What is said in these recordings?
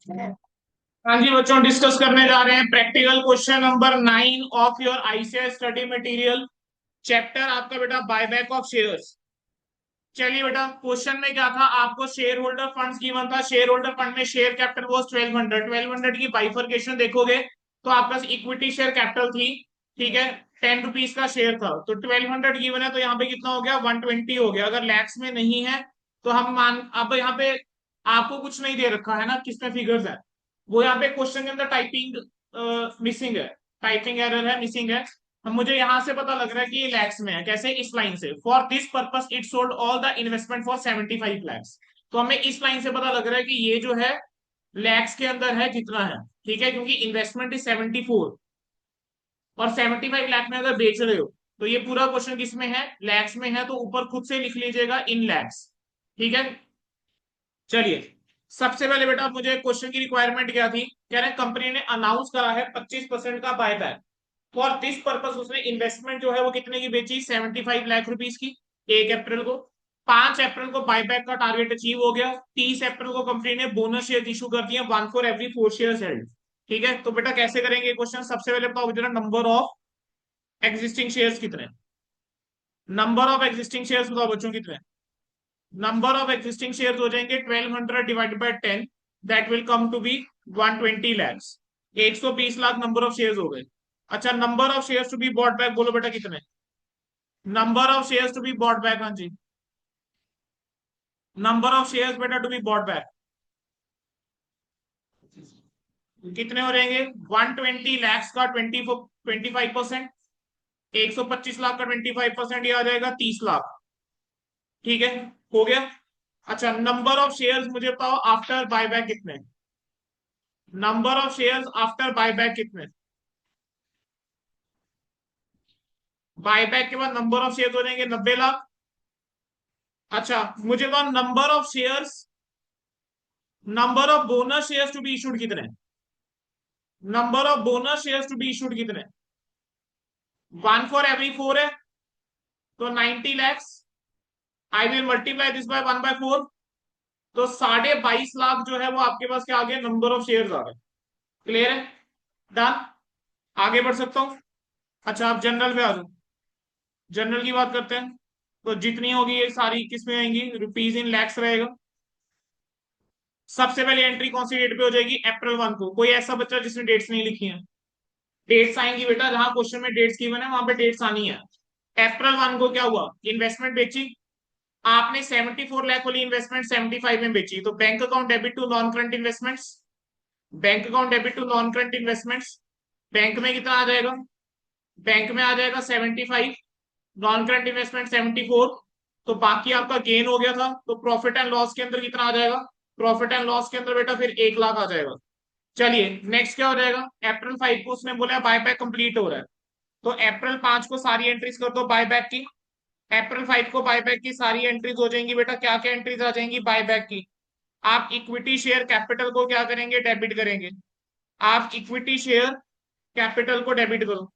हाँ जी बच्चों, डिस्कस करने जा रहे हैं practical question number 9 of your ICS study material. Chapter आपका बेटा बायबैक ऑफ शेयर्स। चलिए बेटा, क्वेश्चन में क्या था, आपको शेयर होल्डर फंड्स गिवन था। शेयर होल्डर फंड में शेयर कैपिटल वाज 1200 की बाइफरकेशन देखोगे तो आपका इक्विटी शेयर कैपिटल थी, ठीक है, 10 रुपीज का शेयर था। तो 1200 गिवन है, तो यहाँ पे कितना हो गया, 120 हो गया। अगर लैक्स में नहीं है तो हम मान, अब यहाँ पे आपको कुछ नहीं दे रखा है ना, किसमें फिगर्स है, वो यहाँ पे क्वेश्चन के अंदर टाइपिंग मिसिंग है, टाइपिंग एरर है, मिसिंग है। अब मुझे यहां से पता लग रहा है कि ये लैक्स में है। कैसे? इस लाइन से, for this purpose it sold all the investment for 75 lakhs. तो हमें इस लाइन से पता लग रहा है कि ये जो है लैक्स के अंदर है, जितना है, ठीक है, क्योंकि इन्वेस्टमेंट इज 74 और 75 लाख में अगर बेच रहे हो तो ये पूरा क्वेश्चन किस में है, लैक्स में है। तो ऊपर खुद से लिख लीजिएगा इन लैक्स, ठीक है। चलिए, सबसे पहले बेटा मुझे क्वेश्चन की रिक्वायरमेंट क्या थी, कह रहे हैं कंपनी ने अनाउंस करा है 25% का बायबैक। फॉर दिस पर्पस उसने इन्वेस्टमेंट जो है वो कितने की बेची, 75 लाख रुपीस की, 1 अप्रैल को। 5 अप्रैल को बायबैक का टारगेट अचीव हो गया। 30 अप्रैल को कंपनी ने बोनस शेयर इशू कर दिए, 1 for every 4 शेयर हेल्ड। ठीक है, तो बेटा कैसे करेंगे क्वेश्चन, सबसे पहले बताओ मुझे नंबर ऑफ एग्जिस्टिंग शेयर्स कितने, नंबर ऑफ एग्जिस्टिंग शेयर्स बताओ बच्चों कितने। नंबर ऑफ एग्जिस्टिंग शेयर्स हो जाएंगे 1200 divided by 10, that will come to be 120 lakhs. 120 lakh number of shares हो गए। अच्छा, number of shares to be bought back बोलो बेटा कितने, number of shares to be bought back, हाँ जी, नंबर ऑफ शेयर्स बेटा टू बी बॉट बैक कितने हो जाएंगे, 120 लैक्स का 25%, 125 लाख का 25% ये आ जाएगा 30 लाख। ठीक है, हो गया। अच्छा, नंबर ऑफ शेयर्स मुझे बताओ आफ्टर बायबैक कितने, number of shares after buyback कितने, बायबैक के बाद नंबर ऑफ शेयर्स हो जाएंगे 90 लाख। अच्छा, मुझे बताओ number of shares, number of bonus shares to be issued कितने, number of bonus shares to be issued कितने, 1 for every 4 है, तो 90 lakhs. I will multiply this by 1/4, तो 22.5 लाख जो है वो आपके पास क्या आ गया, नंबर ऑफ शेयर्स आ गए। क्लियर है, डन, आगे बढ़ सकता हूं। अच्छा, आप जनरल पे आ जाओ, जनरल की बात करते हैं। तो जितनी होगी ये सारी किस में आएंगी, रुपीज इन लैक्स रहेगा। सबसे पहले एंट्री कौन सी डेट पे हो जाएगी, अप्रैल 1 को। कोई ऐसा बच्चा जिसने डेट्स नहीं लिखी है, डेट्स आएंगी बेटा, जहां क्वेश्चन में डेट्स गिवन है वहां पे डेट्स आनी है। अप्रैल 1 को क्या हुआ, इन्वेस्टमेंट बेची आपने, 74 लाख वाली इन्वेस्टमेंट 75 में बेची, तो bank account debit to non current investments, bank account debit to non current investments. Bank में कितना आ जाएगा, बैंक में आ जाएगा 75, नॉन करंट इन्वेस्टमेंट 74। तो बाकी आपका गेन हो गया था, तो प्रॉफिट एंड लॉस के अंदर कितना आ जाएगा, प्रॉफिट एंड लॉस के अंदर बेटा फिर 1 लाख आ जाएगा। चलिए नेक्स्ट क्या हो जाएगा, अप्रैल 5 को उसने बोला बायबैक कंप्लीट हो रहा है, तो अप्रैल 5 को सारी एंट्रीज कर दो बायबैक की। अप्रैल 5 को बायबैक की सारी एंट्रीज हो जाएंगी बेटा, क्या क्या एंट्रीज आ जाएंगी बायबैक की। आप इक्विटी शेयर कैपिटल को क्या करेंगे, डेबिट करेंगे। आप इक्विटी शेयर कैपिटल को डेबिट करो,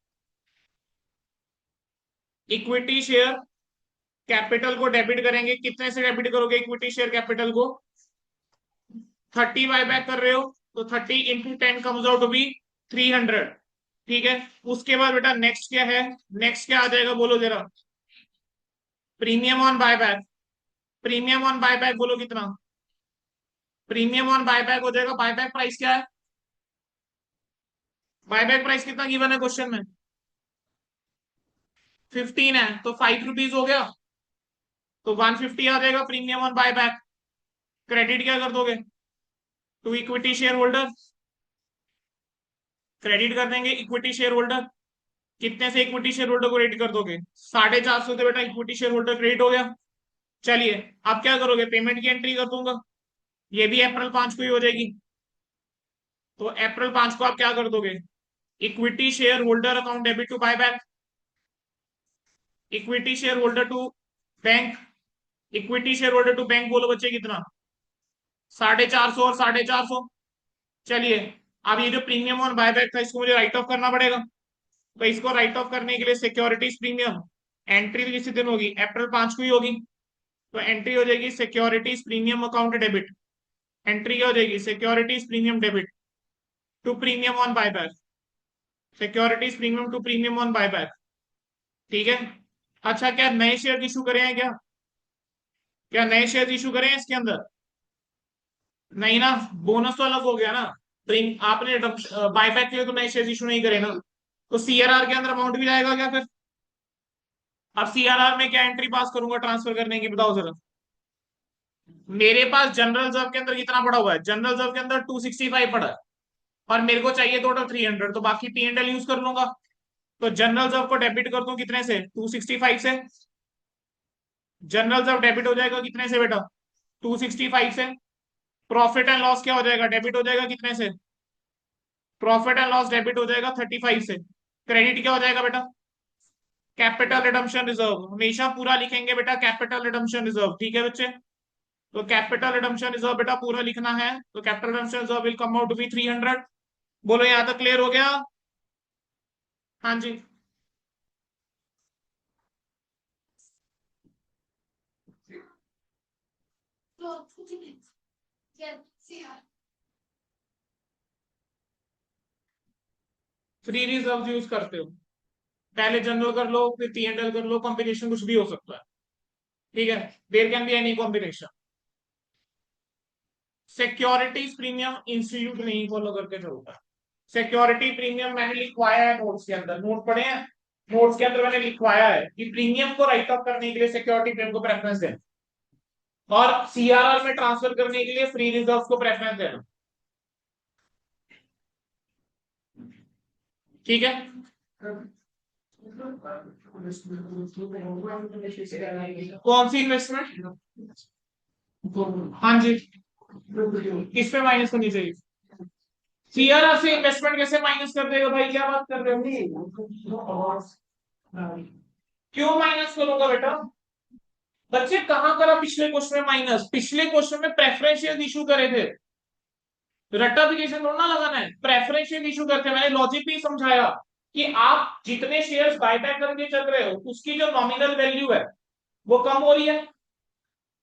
इक्विटी शेयर कैपिटल को डेबिट करेंगे। कितने से डेबिट करोगे इक्विटी शेयर कैपिटल को, 30 बायबैक कर रहे हो, तो 30 × 10 कम्स आउट टू बी 300। ठीक है, उसके बाद बेटा नेक्स्ट क्या है, नेक्स्ट क्या आ जाएगा बोलो जरा, premium on buyback. Premium on buyback बोलो कितना, प्रीमियम ऑन बायबैक हो जाएगा, बायबैक प्राइस क्या है, बायबैक प्राइस कितना गिवन है क्वेश्चन में, 15 है, तो 5 रुपीज हो गया, तो 150 आ जाएगा प्रीमियम ऑन बायबैक। क्रेडिट क्या कर दोगे to equity share holder, credit कर देंगे इक्विटी शेयर होल्डर। कितने से इक्विटी शेयर होल्डर को क्रेडिट कर दोगे, 450 से बेटा इक्विटी शेयर होल्डर क्रेडिट हो गया। चलिए, अब क्या करोगे, पेमेंट की एंट्री कर दूंगा, ये भी अप्रैल 5 को ही हो जाएगी। तो अप्रैल 5 को आप क्या कर दोगे, equity share holder account debit to buy back, equity share holder to bank, equity share holder to bank बोलो बच्चे कितना, 450 और 450। चलिए, अब ये जो प्रीमियम और बायबैक था इसको मुझे राइट ऑफ करना पड़ेगा, तो इसको राइट ऑफ करने के लिए सिक्योरिटीज प्रीमियम, एंट्री भी किसी दिन होगी, अप्रैल 5 को ही होगी। तो एंट्री हो जाएगी securities premium account debit, entry क्या हो जाएगी, securities premium debit to premium on buyback, securities premium to premium on buyback. ठीक है। अच्छा, क्या नए शेयर इशू करे हैं क्या, क्या नए शेयर इशू करें हैं इसके अंदर? नहीं ना, बोनस तो अलग हो गया ना। प्रीम आपने बायबैक के लिए तो नए शेयर इशू नहीं करे ना, तो सीआरआर के अंदर अमाउंट भी जाएगा क्या फिर? अब सीआरआर में क्या एंट्री पास करूंगा ट्रांसफर करने की, बताओ जरा। मेरे पास जनरल रिजर्व के अंदर कितना पड़ा हुआ है, जनरल रिजर्व के अंदर 265 पड़ा है, और मेरे को चाहिए टोटल 300, तो बाकी P&L यूज कर लूंगा। तो जनरल रिजर्व को डेबिट कर दूं कितने से, 265 से। जनरल रिजर्व डेबिट हो जाएगा कितने से बेटा, 265 से। प्रॉफिट एंड लॉस क्या हो जाएगा, डेबिट हो जाएगा कितने से, प्रॉफिट एंड लॉस डेबिट हो जाएगा 35 से। क्रेडिट क्या हो जाएगा बेटा, कैपिटल रिडम्पशन रिजर्व, हमेशा पूरा लिखेंगे बेटा कैपिटल रिडम्पशन रिजर्व, ठीक है बच्चे। तो कैपिटल रिडम्पशन रिजर्व बेटा पूरा लिखना है, तो capital redemption reserve will come out to be 300। बोलो यहां तक क्लियर हो गया? हाँ जी। फ्री रिजर्व यूज करते हो, पहले जनरल कर लो फिर P&L कर लो, कॉम्बिनेशन कुछ भी हो सकता है। ठीक है, there can be any combination. Securities premium institute नहीं फॉलो करके चलता। सिक्योरिटी प्रीमियम मैंने लिखवाया है नोट्स के अंदर, नोट पढ़े हैं, नोट्स के अंदर मैंने लिखवाया है कि प्रीमियम को राइट ऑफ करने के लिए सिक्योरिटी प्रीमियम को प्रेफरेंस देना, और सीआरआर में ट्रांसफर करने के लिए फ्री रिजर्व को प्रेफरेंस देना। ठीक है। कौन सी इन्वेस्टमेंट? हाँ जी, किस पे माइनस होनी चाहिए? सीआरआर से इन्वेस्टमेंट कैसे माइनस कर देगा भाई, क्या बात कर रहे हो? क्यों माइनस करूंगा बेटा? बच्चे कहां करा पिछले क्वेश्चन में माइनस, पिछले क्वेश्चन में प्रेफरेंशियल इशू करे थे, रट्टाफिकेशन थोड़ा ना लगाना है, प्रेफरेंशियल इशू करते हैं। मैंने लॉजिक भी समझाया कि आप जितने शेयर्स बायबैक करके चल रहे हो उसकी जो नॉमिनल वैल्यू है वो कम हो रही है,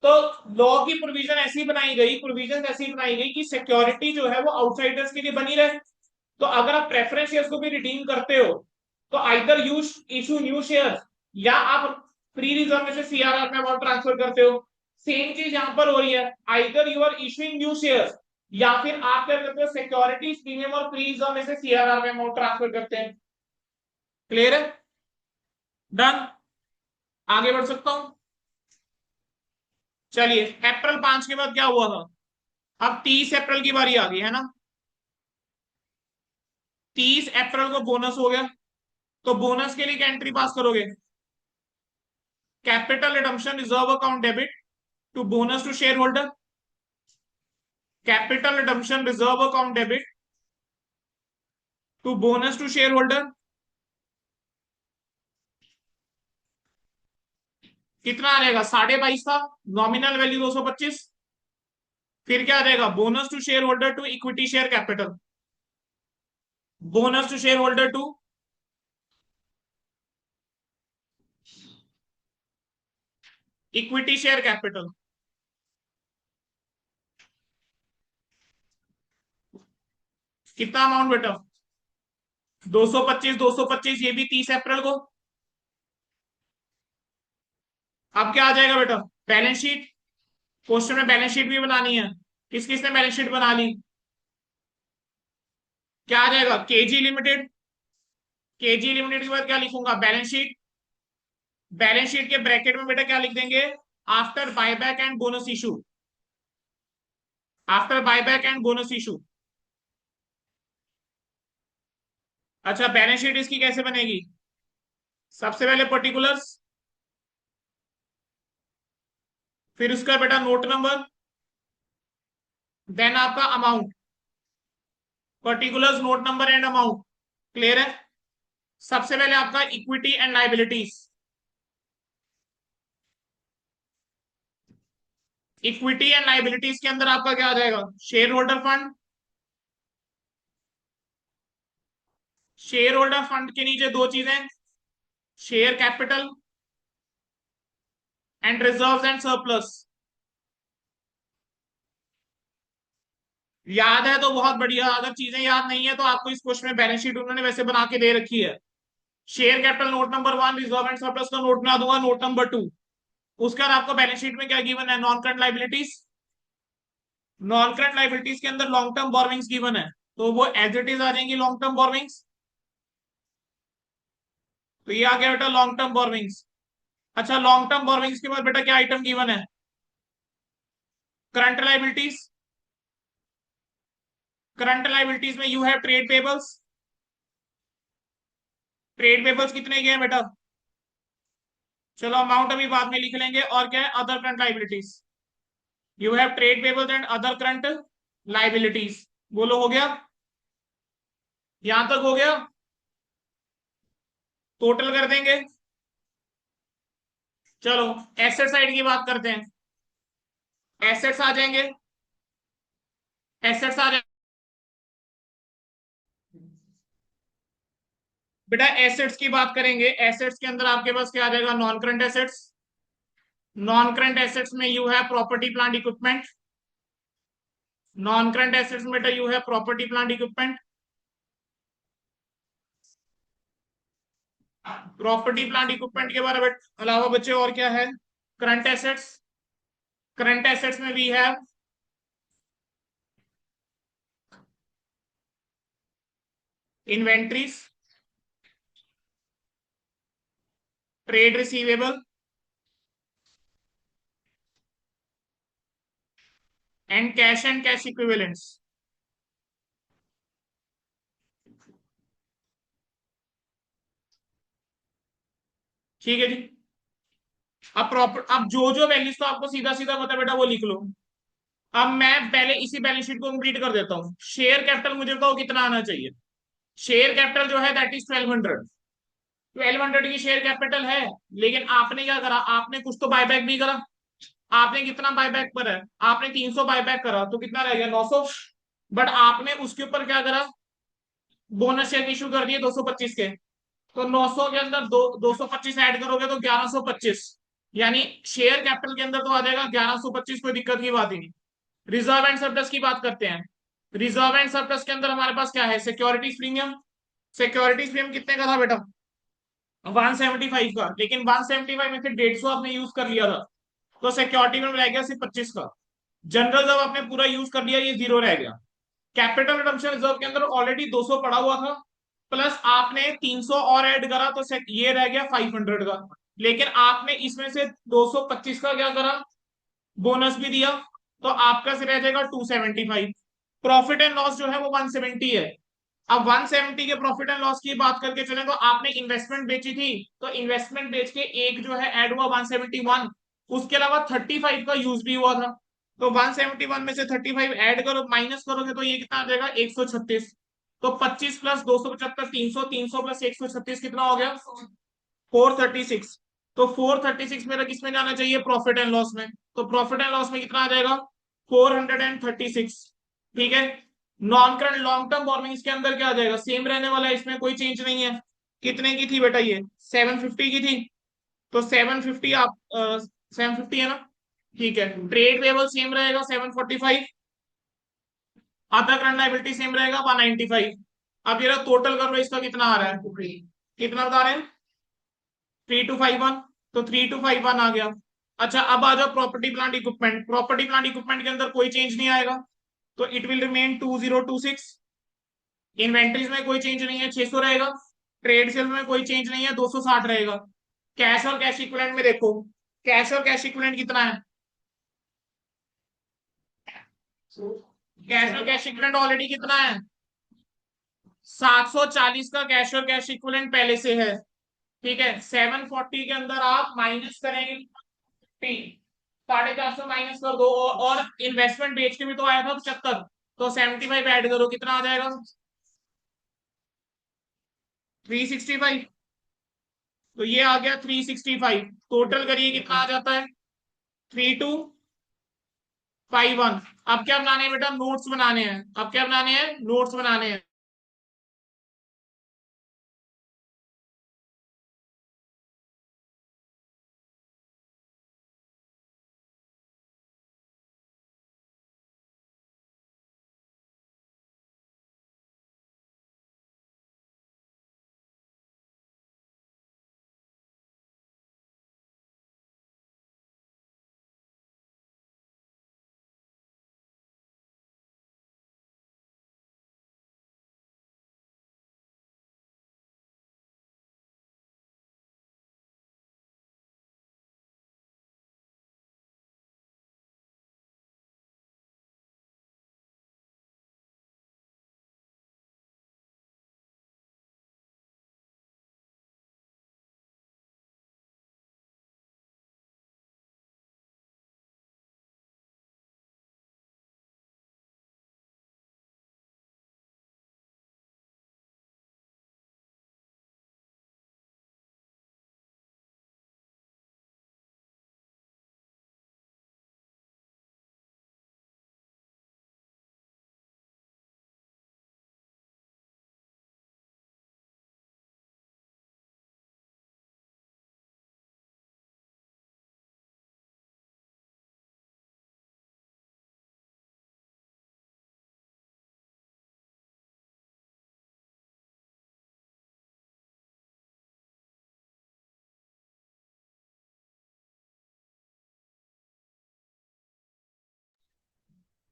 तो लॉ की प्रोविजन ऐसी बनाई गई, प्रोविजन ऐसी बनाई गई कि सिक्योरिटी जो है वो आउटसाइडर्स के लिए बनी रहे। तो अगर आप प्रेफरेंस शेयर्स को भी रिडीम करते हो तो either you issue new shares, या आप फ्री रिजर्व में से सीआरआर में अमाउंट ट्रांसफर करते हो। सेम चीज यहां पर हो रही है, either you are issuing new shares, या फिर आप क्या करते हो, सिक्योरिटीज प्रीमियम और फ्री रिजर्व में से सीआरआर में अमाउंट ट्रांसफर करते हैं। क्लियर है? डन। आगे बढ़ सकता हूं? चलिए, अप्रैल 5 के बाद क्या हुआ था, अब 30 अप्रैल की बारी आ गई है ना। 30 अप्रैल को बोनस हो गया, तो बोनस के लिए क्या एंट्री पास करोगे, capital redemption reserve account debit to bonus to share holder, capital redemption reserve account debit to bonus to share holder. कितना आ जाएगा, 22.5 था, नॉमिनल वैल्यू 225। फिर क्या आ जाएगा, bonus to share holder to equity share capital, bonus to share holder to equity share capital. कितना amount बेटा, 225, 225, ये भी 30 अप्रैल को। अब क्या आ जाएगा बेटा, बैलेंस शीट, क्वेश्चन में बैलेंस शीट भी बनानी है, किस किसने बैलेंस शीट बना ली? क्या आ जाएगा, केजी लिमिटेड, केजी लिमिटेड के बाद क्या लिखूंगा, बैलेंस शीट, बैलेंस शीट के ब्रैकेट में बेटा क्या लिख देंगे, after buyback and bonus issue, after buyback and bonus issue. अच्छा, बैलेंस शीट इसकी कैसे बनेगी, सबसे पहले पर्टिकुलर्स, फिर उसका बेटा नोट नंबर, देन आपका amount, particulars note number and amount. Clear है? सबसे पहले आपका equity and liabilities, equity and liabilities के अंदर आपका क्या आ जाएगा, share holder fund, share holder fund के नीचे दो चीजें, share capital and reserves and surplus. याद है तो बहुत बढ़िया, अगर चीजें याद नहीं है तो आपको इस क्वेश्चन में बैलेंस शीट उन्होंने वैसे बना के दे रखी है। Share capital note number 1, reserve and surplus का नोट बना दूंगा नोट नंबर 2। उसके बाद आपको बैलेंस शीट में क्या गिवन है, non current liabilities. Non current liabilities के अंदर लॉन्ग टर्म बोरोविंग्स गिवन है, तो वो एज इट इज आ जाएंगी लॉन्ग टर्म बोरोविंग्स। तो ये आ गया बेटा लॉन्ग टर्म बोरोविंग्स। अच्छा, लॉन्ग टर्म बोरोविंग्स के बाद बेटा क्या आइटम गिवन है, करंट लाइबिलिटीज। करंट लाइबिलिटीज में you have trade payables. Trade payables कितने गए बेटा, चलो अमाउंट अभी बाद में लिख लेंगे। और क्या है, other current liabilities. You have trade payables and other current liabilities. बोलो हो गया, यहां तक हो गया। टोटल कर देंगे। चलो एसेट साइड की बात करते हैं। एसेट्स आ जाएंगे, एसेट्स आ जाएंगे बेटा। एसेट्स की बात करेंगे, एसेट्स के अंदर आपके पास क्या आ जाएगा, non current assets. Non current assets में यू है property plant equipment. Non current assets में बेटा यू है property plant equipment. Property plant equipment के बारे में अलावा बच्चे और क्या है, करंट एसेट्स। करंट एसेट्स में we have inventories, trade receivable and cash equivalents. ठीक है जी। अब प्रॉपर, अब जो जो वैल्यूज तो आपको सीधा सीधा पता है बेटा वो लिख लो। अब मैं पहले इसी बैलेंस शीट को कंप्लीट कर देता हूँ। शेयर कैपिटल मुझे बताओ कितना आना चाहिए। शेयर कैपिटल जो है दैट इज 1200। 1200 की शेयर कैपिटल है, लेकिन आपने क्या करा, आपने कुछ तो बायबैक भी करा। आपने कितना बायबैक करा है, आपने 300 बायबैक करा, तो कितना रह गया 900। बट आपने उसके ऊपर क्या करा, बोनस शेयर इशू कर दिए 225 के। तो 900 के अंदर 225 ऐड करोगे तो 1125, यानी शेयर कैपिटल के अंदर तो आ जाएगा 1125, कोई दिक्कत की बात ही नहीं। रिजर्व एंड सरप्लस की बात करते हैं। रिजर्व एंड सरप्लस के अंदर हमारे पास क्या है, सिक्योरिटीज प्रीमियम। सिक्योरिटीज प्रीमियम कितने का था बेटा, 175 का, लेकिन 175 में से 150 आपने यूज कर लिया था, तो सिक्योरिटी में रह गया सिर्फ 25 का। जनरल जब आपने पूरा यूज कर लिया, ये जीरो रह गया। कैपिटल रिडम्पशन रिजर्व के अंदर ऑलरेडी 200 पड़ा हुआ था, प्लस आपने 300 और ऐड करा, तो ये रह गया 500 का। लेकिन आपने इसमें से 225 का क्या करा, बोनस भी दिया, तो आपका से रह जाएगा 275। प्रॉफिट एंड लॉस जो है वो 170 है। अब 170 के प्रॉफिट एंड लॉस की बात करके चले, तो आपने इन्वेस्टमेंट बेची थी, तो इन्वेस्टमेंट बेच के एक जो है ऐड हुआ 171। उसके अलावा 35 का यूज भी हुआ था, तो 171 में से 35 ऐड करो, माइनस करोगे तो ये कितना आ जाएगा 136। तो 25 प्लस 275, 300, 300 प्लस 136 कितना हो गया, 436। तो 436 मेरा किस में जाना चाहिए, प्रॉफिट एंड लॉस में। तो प्रॉफिट एंड लॉस में कितना आ जाएगा, 436। ठीक है। Non current long term borrowings के अंदर क्या आ जाएगा, सेम रहने वाला है, इसमें कोई चेंज नहीं है। कितने की थी बेटा, ये 750 की थी, तो 750 आप 750 है ना। ठीक है, ट्रेड पेबल सेम रहेगा 745। अदर करंट लायबिलिटी सेम रहेगा 195। अब ये टोटल कर लो, इसका कितना आ रहा है, कितना बता रहे हैं, 3251। तो 3251 आ गया। अच्छा अब आ जाओ property plant equipment. Property plant equipment के अंदर कोई चेंज नहीं आएगा, तो इट विल रिमेन 2026। इन्वेंट्रीज में कोई चेंज नहीं है, 600 रहेगा। ट्रेड सेल में कोई चेंज नहीं है, 260 रहेगा। कैश और कैश इक्विवेलेंट में देखो, कैश और कैश इक्विवेलेंट कितना है, कैश और कैश इक्विवेलेंट ऑलरेडी कितना है, 740 का कैश और कैश इक्विवेलेंट पहले से है। ठीक है, 740 के अंदर आप माइनस करेंगे 450 माइनस कर दो, और इन्वेस्टमेंट बेच के भी तो आया था 75, तो 75 ऐड करो, कितना आ जाएगा 365। तो ये आ गया 365। टोटल करिए कितना आ जाता है, 3251। अब क्या बनाने हैं बेटा, नोट्स बनाने हैं। अब क्या बनाने हैं, नोट्स बनाने हैं।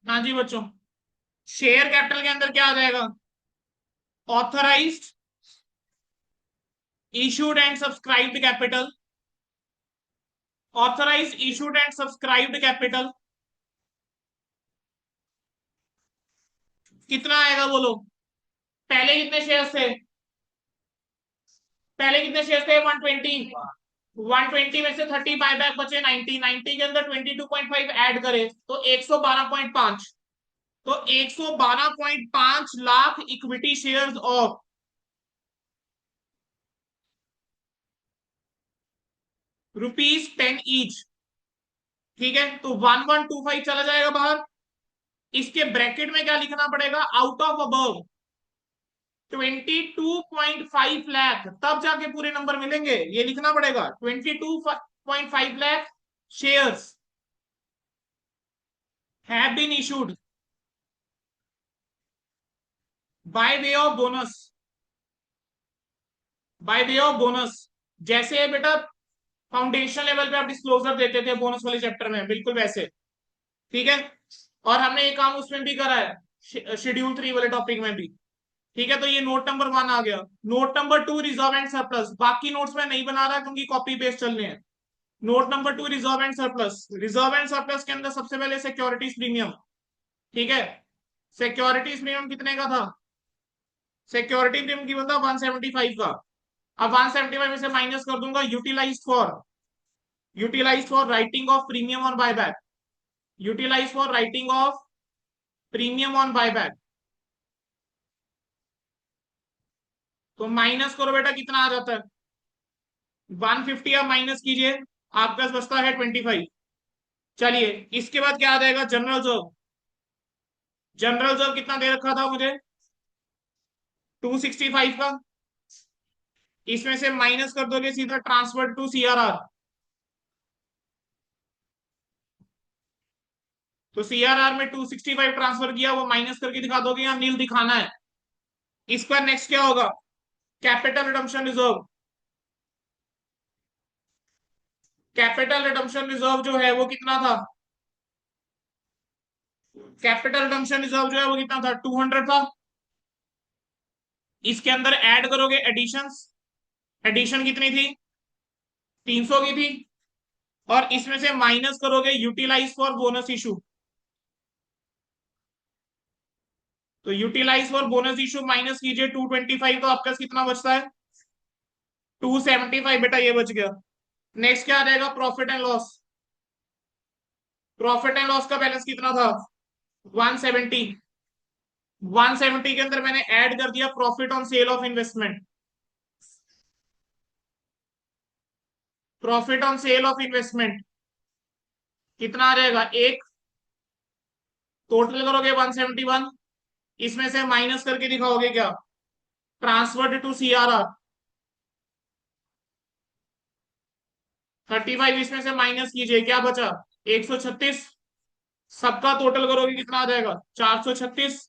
हाँ जी बच्चों, शेयर कैपिटल के अंदर क्या आ जाएगा? Authorised, issued and subscribed capital, authorised, issued and subscribed capital कितना आएगा बोलो? पहले कितने शेयर्स थे? पहले कितने शेयर्स थे? 120। 120 में से 30 बायबैक बचे 90, 90 के अंदर 22.5 ऐड करें तो 112.5। तो 112.5 lakh equity shares of ₹10 each. ठीक है, तो 1125 चला जाएगा बाहर। इसके ब्रैकेट में क्या लिखना पड़ेगा? आउट ऑफ अबव 22.5 लाख, तब जाके पूरे नंबर मिलेंगे। ये लिखना पड़ेगा 22.5 lakh shares have been issued by way of bonus, by way of bonus. जैसे बेटा फाउंडेशन लेवल पे आप डिस्क्लोजर देते थे बोनस वाले चैप्टर में, बिल्कुल वैसे। ठीक है, और हमने ये काम उसमें भी करा है, शेड्यूल 3 वाले टॉपिक में भी। ठीक है, तो ये नोट नंबर 1 आ गया। Note number 2 reserve and surplus, बाकी नोट्स में नहीं बना रहा क्योंकि कॉपी पेस्ट चल रहे हैं। Note number 2 reserve and surplus, reserve and surplus के अंदर सबसे पहले सिक्योरिटीज प्रीमियम। ठीक है, सिक्योरिटीज प्रीमियम कितने का था? सिक्योरिटी प्रीमियम की बंदा 175 का। अब 175 में से माइनस कर दूंगा utilise for writing off premium on buyback, utilise for writing off premium on buyback. तो माइनस करो बेटा, कितना आ जाता है? 150 आप माइनस कीजिए, आपका बचता है 25। चलिए, इसके बाद क्या आ जाएगा? General job. जनरल जॉब कितना दे रखा था मुझे? 265 का। इसमें से माइनस कर दोगे सीधा ट्रांसफर टू सीआरआर। तो सीआरआर में 265 ट्रांसफर किया, वो माइनस करके दिखा दोगे या नील दिखाना है? इसका नेक्स्ट क्या होगा? Capital redemption reserve. Capital redemption reserve जो है वो कितना था? कैपिटल रिडम्पशन रिजर्व जो है वो कितना था? 200 था। इसके अंदर ऐड करोगे एडिशंस, एडिशन कितनी थी? 300 की थी। और इसमें से माइनस करोगे यूटिलाइज फॉर बोनस इशू। तो utilise for bonus issue minus कीजिए 225, तो आपका कितना बचता है? 275 बेटा, ये बच गया। नेक्स्ट क्या आ जाएगा? Profit and loss. Profit and loss का बैलेंस कितना था? 170। 170 के अंदर मैंने ऐड कर दिया profit on sale of investment. Profit on sale of investment कितना आ जाएगा? एक, टोटल करोगे 171, इसमें से माइनस करके दिखाओगे क्या? ट्रांसफर्ड टू सीआरआर 35, इसमें से माइनस कीजिए, क्या बचा? 136। सबका टोटल करोगे कितना आ जाएगा? 436।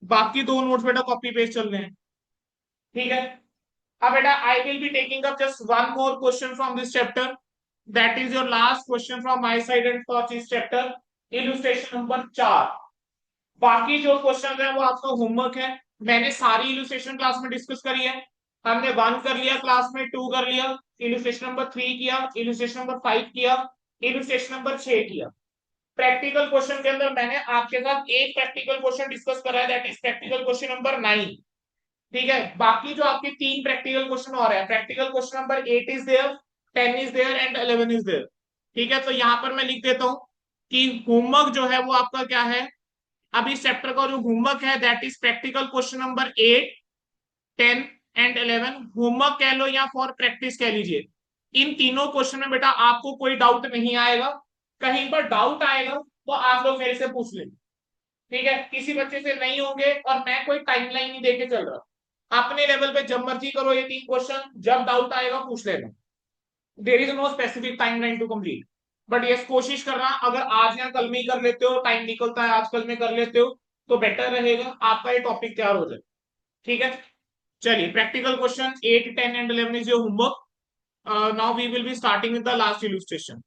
बाकी दो नोट्स बेटा कॉपी पेस्ट चल रहे हैं। ठीक है, अब बेटा I will be taking up just one more question from this chapter, that is your last question from my side and for this chapter, illustration number 4। बाकी जो क्वेश्चन है वो आपका होमवर्क है। मैंने सारी इलस्ट्रेशन क्लास में डिस्कस करी है। हमने 1 कर लिया क्लास में, 2 कर लिया, इलस्ट्रेशन नंबर 3 किया, इलस्ट्रेशन नंबर 5 किया, इलस्ट्रेशन नंबर 6 किया। प्रैक्टिकल क्वेश्चन के अंदर मैंने आपके साथ एक प्रैक्टिकल क्वेश्चन डिस्कस करा है, that is practical question number 9। ठीक है, बाकी जो आपके 3 प्रैक्टिकल क्वेश्चन और है, practical question number 8 is there, 10 is there and 11 is there. ठीक है, तो यहां पर मैं लिख देता हूं कि होमवर्क जो है वो आपका क्या है? अब इस चैप्टर का जो होमवर्क है that is practical question number 8, 10 and 11। Homework कह लो या फॉर प्रैक्टिस कह लीजिए। इन तीनों क्वेश्चन में बेटा आपको कोई डाउट नहीं आएगा। कहीं पर डाउट आएगा तो आप लोग मेरे से पूछ लें। ठीक है, किसी बच्चे से नहीं होंगे, और मैं कोई टाइमलाइन नहीं देके चल रहा। अपने लेवल पे जब मर्जी करो ये 3 क्वेश्चन, जब डाउट आएगा पूछ लेना। There is no specific timeline to complete, but yes कोशिश करना, अगर आज या कल में ही कर लेते हो, टाइम निकलता है आज कल में कर लेते हो, तो बेटर रहेगा, आपका ये टॉपिक तैयार हो जाए। ठीक है, चलिए practical question 8, 10 and 11 is your homework. Now we will be starting with the last illustration.